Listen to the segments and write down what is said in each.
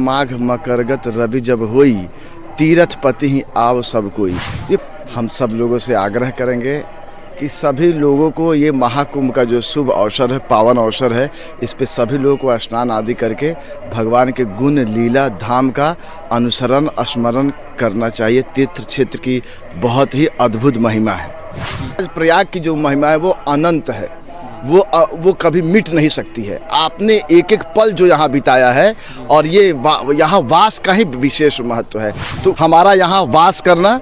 माघ मकरगत रवि जब होई, तीरथ पति ही आव सब कोई। ये हम सब लोगों से आग्रह करेंगे कि सभी लोगों को ये महाकुंभ का जो शुभ अवसर है, पावन अवसर है, इस पे सभी लोगों को स्नान आदि करके भगवान के गुण लीला धाम का अनुसरण स्मरण करना चाहिए। तीर्थ क्षेत्र की बहुत ही अद्भुत महिमा है। प्रयाग की जो महिमा है वो अनंत है, वो कभी मिट नहीं सकती है। आपने एक एक पल जो यहाँ बिताया है और ये यहाँ वास का ही विशेष महत्व है। तो हमारा यहाँ वास करना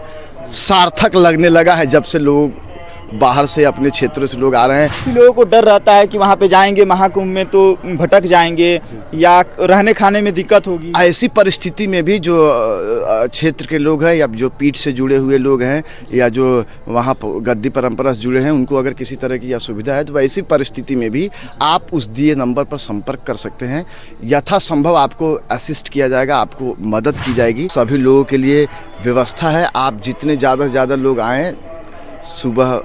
सार्थक लगने लगा है जब से लोग बाहर से अपने क्षेत्रों से लोग आ रहे हैं। लोगों को डर रहता है कि वहाँ पे जाएंगे महाकुंभ में तो भटक जाएंगे या रहने खाने में दिक्कत होगी। ऐसी परिस्थिति में भी जो क्षेत्र के लोग हैं या जो पीठ से जुड़े हुए लोग हैं या जो वहाँ गद्दी परंपरा से जुड़े हैं, उनको अगर किसी तरह की असुविधा है तो वैसी परिस्थिति में भी आप उस दिए नंबर पर संपर्क कर सकते हैं। यथासंभव आपको असिस्ट किया जाएगा, आपको मदद की जाएगी। सभी लोगों के लिए व्यवस्था है। आप जितने ज़्यादा से ज़्यादा लोग आएँ, सुबह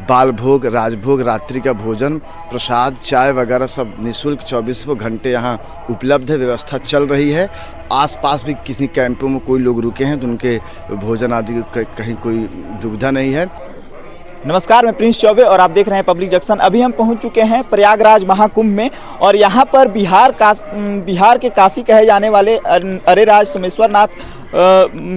बाल भोग, राजभोग, रात्रि का भोजन, प्रसाद, चाय वगैरह सब निःशुल्क 24 घंटे यहाँ उपलब्ध है। व्यवस्था चल रही है। आसपास भी किसी कैंपों में कोई लोग रुके हैं तो उनके भोजन आदि कहीं कोई दुविधा नहीं है। नमस्कार, मैं प्रिंस चौबे और आप देख रहे हैं पब्लिक जंक्शन। अभी हम पहुंच चुके हैं प्रयागराज महाकुंभ में और यहाँ पर बिहार के काशी कहे जाने वाले अरेराज सोमेश्वरनाथ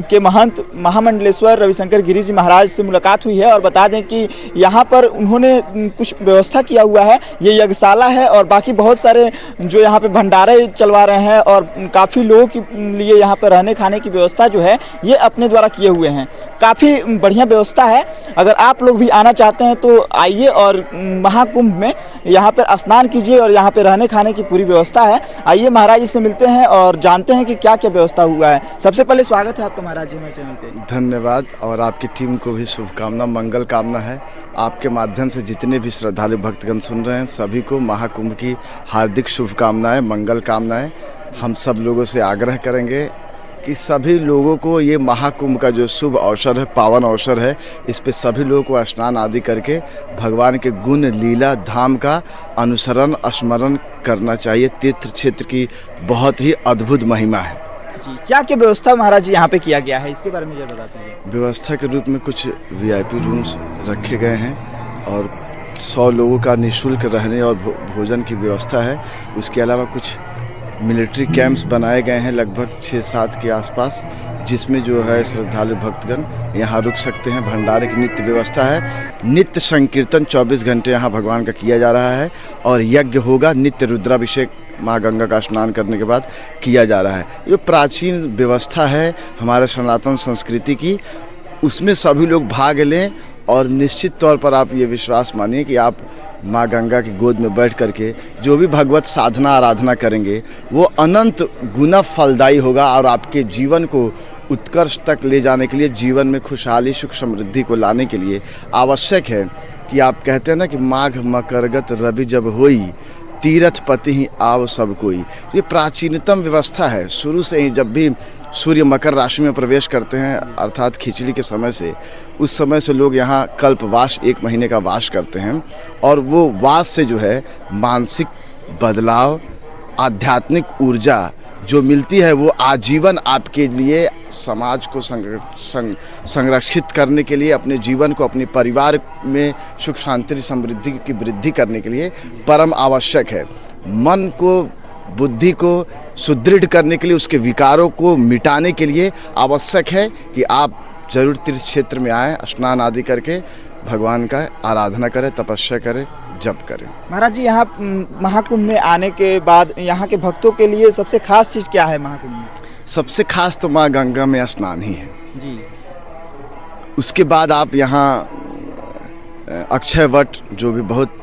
के महंत महामंडलेश्वर रविशंकर गिरी जी महाराज से मुलाकात हुई है और बता दें कि यहाँ पर उन्होंने कुछ व्यवस्था किया हुआ है। ये यज्ञशाला है और बाकी बहुत सारे जो यहाँ पे भंडारे चलवा रहे हैं और काफ़ी लोगों के लिए यहाँ पर रहने खाने की व्यवस्था जो है ये अपने द्वारा किए हुए हैं। काफ़ी बढ़िया व्यवस्था है। अगर आप लोग भी आना चाहते हैं तो आइए और महाकुंभ में यहाँ पर स्नान कीजिए और यहाँ पर रहने खाने की पूरी व्यवस्था है। आइए महाराज जी से मिलते हैं और जानते हैं कि क्या क्या व्यवस्था हुआ है। सबसे पहले स्वागत है आपका महाराज जी हमारे चैनल पे। धन्यवाद। और आपकी टीम को भी शुभकामना, मंगल कामना है। आपके माध्यम से जितने भी श्रद्धालु भक्तगण सुन रहे हैं सभी को महाकुंभ की हार्दिक शुभकामनाएं, मंगल कामनाएं। हम सब लोगों से आग्रह करेंगे कि सभी लोगों को ये महाकुंभ का जो शुभ अवसर है, पावन अवसर है, इस पे सभी लोगों को स्नान आदि करके भगवान के गुण लीला धाम का अनुसरण स्मरण करना चाहिए। तीर्थ क्षेत्र की बहुत ही अद्भुत महिमा है। क्या क्या व्यवस्था महाराज जी यहाँ पे किया गया है, इसके बारे में जरा बताते हैं। व्यवस्था के रूप में कुछ VIP रूम्स रखे गए हैं और 100 लोगों का निःशुल्क रहने और भोजन की व्यवस्था है। उसके अलावा कुछ मिलिट्री कैंप्स बनाए गए हैं लगभग 6-7 के आसपास, जिसमें जो है श्रद्धालु भक्तगण यहाँ रुक सकते हैं। भंडारे की नित्य व्यवस्था है। नित्य संकीर्तन 24 घंटे यहाँ भगवान का किया जा रहा है और यज्ञ होगा। नित्य रुद्राभिषेक माँ गंगा का स्नान करने के बाद किया जा रहा है। ये प्राचीन व्यवस्था है हमारे सनातन संस्कृति की, उसमें सभी लोग भाग लें और निश्चित तौर पर आप ये विश्वास मानिए कि आप माँ गंगा की गोद में बैठ करके जो भी भगवत साधना आराधना करेंगे वो अनंत गुना फलदायी होगा और आपके जीवन को उत्कर्ष तक ले जाने के लिए, जीवन में खुशहाली सुख समृद्धि को लाने के लिए आवश्यक है कि आप कहते हैं ना कि माघ मकरगत रवि जब होई, तीरथ पति ही आव सब कोई। ये प्राचीनतम व्यवस्था है। शुरू से ही जब भी सूर्य मकर राशि में प्रवेश करते हैं अर्थात खिचड़ी के समय से, उस समय से लोग यहाँ कल्पवास 1 महीने का वास करते हैं और वो वास से जो है मानसिक बदलाव, आध्यात्मिक ऊर्जा जो मिलती है वो आजीवन आपके लिए समाज को संरक्षित करने के लिए, अपने जीवन को, अपने परिवार में सुख शांति समृद्धि की वृद्धि करने के लिए परम आवश्यक है। मन को, बुद्धि को सुदृढ़ करने के लिए, उसके विकारों को मिटाने के लिए आवश्यक है कि आप जरूर तीर्थ क्षेत्र में आएँ, स्नान आदि करके भगवान का आराधना करें, तपस्या करें, जप करें। महाराज जी यहाँ महाकुंभ में आने के बाद यहाँ के भक्तों के लिए सबसे खास चीज़ क्या है महाकुंभ में? सबसे खास तो माँ गंगा में स्नान ही है जी। उसके बाद आप यहाँ अक्षय वट जो भी बहुत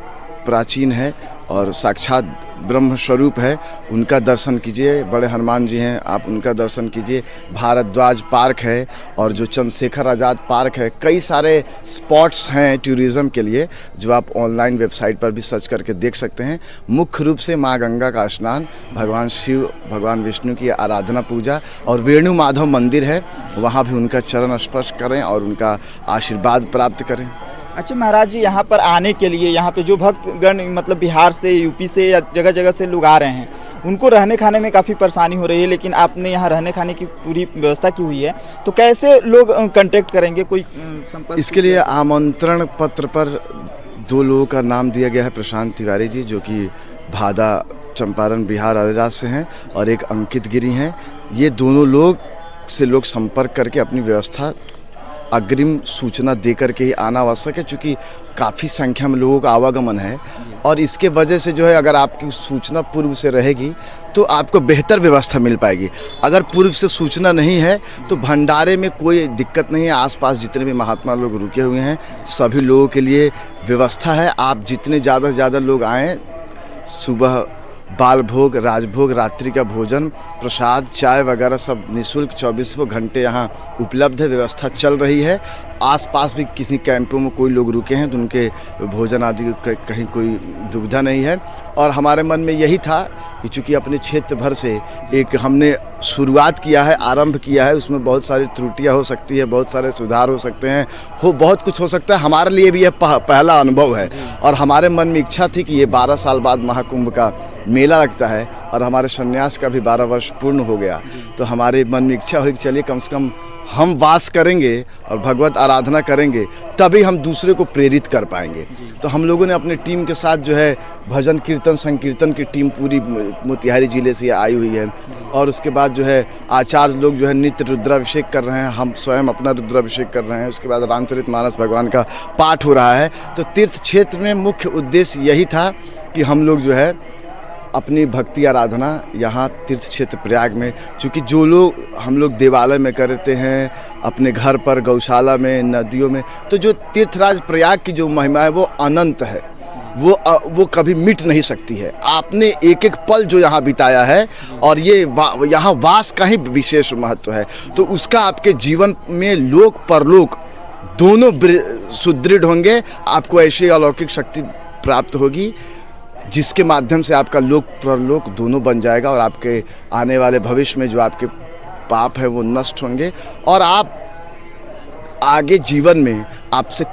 प्राचीन है और साक्षात ब्रह्म स्वरूप है, उनका दर्शन कीजिए। बड़े हनुमान जी हैं, आप उनका दर्शन कीजिए। भारद्वाज पार्क है और जो चंद्रशेखर आज़ाद पार्क है, कई सारे स्पॉट्स हैं टूरिज़्म के लिए जो आप ऑनलाइन वेबसाइट पर भी सर्च करके देख सकते हैं। मुख्य रूप से माँ गंगा का स्नान, भगवान शिव, भगवान विष्णु की आराधना पूजा और वेणु माधव मंदिर है, वहाँ भी उनका चरण स्पर्श करें और उनका आशीर्वाद प्राप्त करें। अच्छा महाराज जी, यहाँ पर आने के लिए यहाँ पे जो भक्तगण मतलब बिहार से, यूपी से या जगह जगह से लोग आ रहे हैं, उनको रहने खाने में काफ़ी परेशानी हो रही है, लेकिन आपने यहाँ रहने खाने की पूरी व्यवस्था की हुई है, तो कैसे लोग कांटेक्ट करेंगे, कोई संपर्क? इसके लिए आमंत्रण पत्र पर 2 लोगों का नाम दिया गया है। प्रशांत तिवारी जी जो कि भादा चंपारण बिहार अरेराज से हैं, और एक अंकित गिरी हैं। ये दोनों लोग से लोग संपर्क करके अपनी व्यवस्था अग्रिम सूचना दे करके ही आना आवश्यक है, क्योंकि काफ़ी संख्या में लोगों का आवागमन है। और इसके वजह से जो है, अगर आपकी सूचना पूर्व से रहेगी तो आपको बेहतर व्यवस्था मिल पाएगी। अगर पूर्व से सूचना नहीं है तो भंडारे में कोई दिक्कत नहीं है। आसपास जितने भी महात्मा लोग रुके हुए हैं, सभी लोगों के लिए व्यवस्था है। आप जितने ज़्यादा से ज़्यादा लोग आएँ, सुबह बाल भोग, राजभोग, रात्रि का भोजन, प्रसाद, चाय वगैरह सब निःशुल्क 24 घंटे यहाँ उपलब्ध है। व्यवस्था चल रही है। आसपास भी किसी कैंपों में कोई लोग रुके हैं तो उनके भोजन आदि कहीं कोई दुविधा नहीं है। और हमारे मन में यही था कि चूँकि अपने क्षेत्र भर से एक हमने शुरुआत किया है, आरंभ किया है, उसमें बहुत सारी त्रुटियां हो सकती है, बहुत सारे सुधार हो सकते हैं, बहुत कुछ हो सकता है। हमारे लिए भी यह पहला अनुभव है, और हमारे मन में इच्छा थी कि ये 12 साल बाद महाकुंभ का मेला लगता है और हमारे संन्यास का भी 12 वर्ष पूर्ण हो गया। तो हमारे मन में इच्छा हुई कि चलिए कम से कम हम वास करेंगे और भगवत आराधना करेंगे, तभी हम दूसरे को प्रेरित कर पाएंगे। तो हम लोगों ने अपनी टीम के साथ जो है भजन कीर्तन संकीर्तन की टीम पूरी मोतिहारी जिले से आई हुई है। और उसके बाद जो है आचार्य लोग जो है नित्य रुद्राभिषेक कर रहे हैं, हम स्वयं अपना रुद्राभिषेक कर रहे हैं। उसके बाद रामचरितमानस भगवान का पाठ हो रहा है। तो तीर्थ क्षेत्र में मुख्य उद्देश्य यही था कि हम लोग जो है अपनी भक्ति आराधना यहाँ तीर्थ क्षेत्र प्रयाग में, चूँकि जो लोग हम लोग देवालय में करते हैं, अपने घर पर, गौशाला में, नदियों में, तो जो तीर्थराज प्रयाग की जो महिमा है वो अनंत है, वो कभी मिट नहीं सकती है। आपने एक एक पल जो यहाँ बिताया है, और ये यहाँ वास का ही विशेष महत्व है, तो उसका आपके जीवन में लोक परलोक दोनों सुदृढ़ होंगे। आपको ऐसी अलौकिक शक्ति प्राप्त होगी जिसके माध्यम से आपका लोक परलोक दोनों बन जाएगा, और आपके आने वाले भविष्य में जो आपके पाप है वो नष्ट होंगे, और आप आगे जीवन में आपसे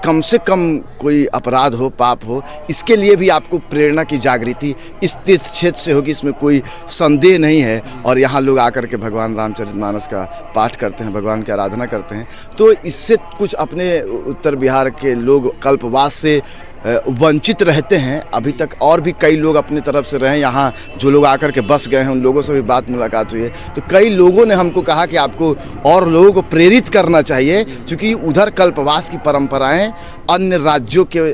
कम कोई अपराध हो, पाप हो, इसके लिए भी आपको प्रेरणा की जागृति इस तीर्थ क्षेत्र से होगी, इसमें कोई संदेह नहीं है। और यहाँ लोग आकर के भगवान रामचरितमानस का पाठ करते हैं, भगवान की आराधना करते हैं। तो इससे कुछ अपने उत्तर बिहार के लोग कल्पवास से वंचित रहते हैं अभी तक, और भी कई लोग अपनी तरफ से रहे यहाँ, जो लोग आकर के बस गए हैं, उन लोगों से भी बात मुलाकात हुई है। तो कई लोगों ने हमको कहा कि आपको और लोगों को प्रेरित करना चाहिए, क्योंकि उधर कल्पवास की परंपराएं अन्य राज्यों के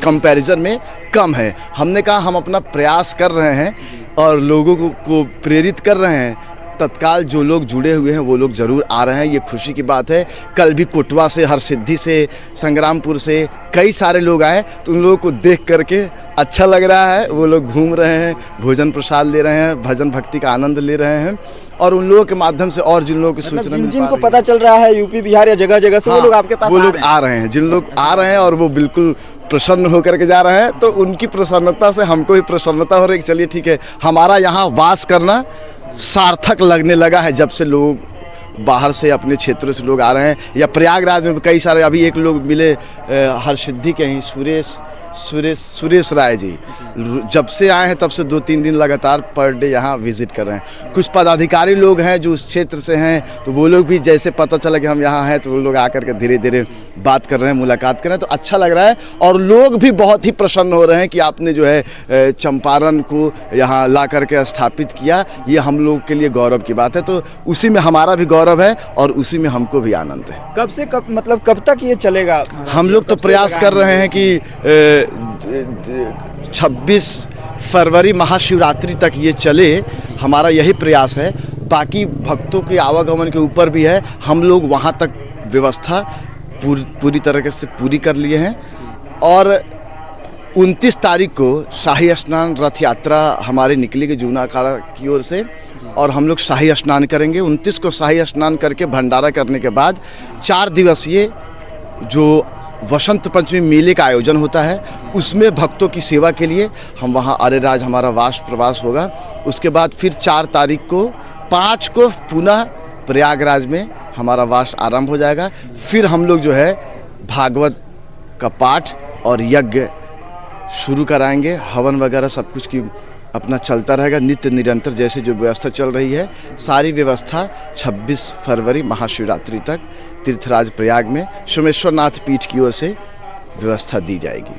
कंपैरिजन में कम है। हमने कहा हम अपना प्रयास कर रहे हैं और लोगों को प्रेरित कर रहे हैं। तत्काल जो लोग जुड़े हुए हैं वो लोग ज़रूर आ रहे हैं, ये खुशी की बात है। कल भी कोटवा से, हरसिद्धि से, संग्रामपुर से कई सारे लोग आए, तो उन लोगों को देख करके अच्छा लग रहा है। वो लोग घूम रहे हैं, भोजन प्रसाद ले रहे हैं, भजन भक्ति का आनंद ले रहे हैं, और उन लोगों के माध्यम से और जिन लोगों की सूचना जिनको पता चल रहा है यूपी बिहार या जगह जगह से, वो लोग आपके पास वो लोग आ रहे हैं। जिन लोग आ रहे हैं और वो बिल्कुल प्रसन्न होकर के जा रहे हैं, तो उनकी प्रसन्नता से हमको भी प्रसन्नता हो रही है कि चलिए ठीक है, हमारा यहाँ वास करना सार्थक लगने लगा है। जब से लोग बाहर से, अपने क्षेत्रों से लोग आ रहे हैं, या प्रयागराज में कई सारे, अभी एक लोग मिले हरसिद्धि के ही सुरेश राय जी, जब से आए हैं तब से 2-3 दिन लगातार पर डे यहाँ विजिट कर रहे हैं। कुछ पदाधिकारी लोग हैं जो उस क्षेत्र से हैं, तो वो लोग भी जैसे पता चला कि हम यहाँ हैं, तो वो लोग आकर के धीरे धीरे बात कर रहे हैं, मुलाकात कर रहे हैं। तो अच्छा लग रहा है, और लोग भी बहुत ही प्रसन्न हो रहे हैं कि आपने जो है चंपारण को यहाँ ला करके स्थापित किया। ये हम लोग के लिए गौरव की बात है। तो उसी में हमारा भी गौरव है और उसी में हमको भी आनंद है। कब से कब, मतलब कब तक ये चलेगा? हम लोग तो प्रयास कर रहे हैं कि 26 फरवरी महाशिवरात्रि तक ये चले, हमारा यही प्रयास है। बाकी भक्तों के आवागमन के ऊपर भी है। हम लोग वहाँ तक व्यवस्था पूरी तरीके से पूरी कर लिए हैं, और 29 तारीख को शाही स्नान रथ यात्रा हमारी निकलेगी जूना अखाड़ा की ओर से, और हम लोग शाही स्नान करेंगे। 29 को शाही स्नान करके भंडारा करने के बाद 4 दिवसीय जो वसंत पंचमी मेले का आयोजन होता है, उसमें भक्तों की सेवा के लिए हम वहाँ अरेराज हमारा वास प्रवास होगा। उसके बाद फिर 4 तारीख को, 5 को पुनः प्रयागराज में हमारा वास आरंभ हो जाएगा। फिर हम लोग जो है भागवत का पाठ और यज्ञ शुरू कराएंगे। हवन वगैरह सब कुछ की अपना चलता रहेगा नित्य निरंतर, जैसे जो व्यवस्था चल रही है। सारी व्यवस्था 26 फरवरी महाशिवरात्रि तक तीर्थराज प्रयाग में सोमेश्वर नाथ पीठ की ओर से व्यवस्था दी जाएगी।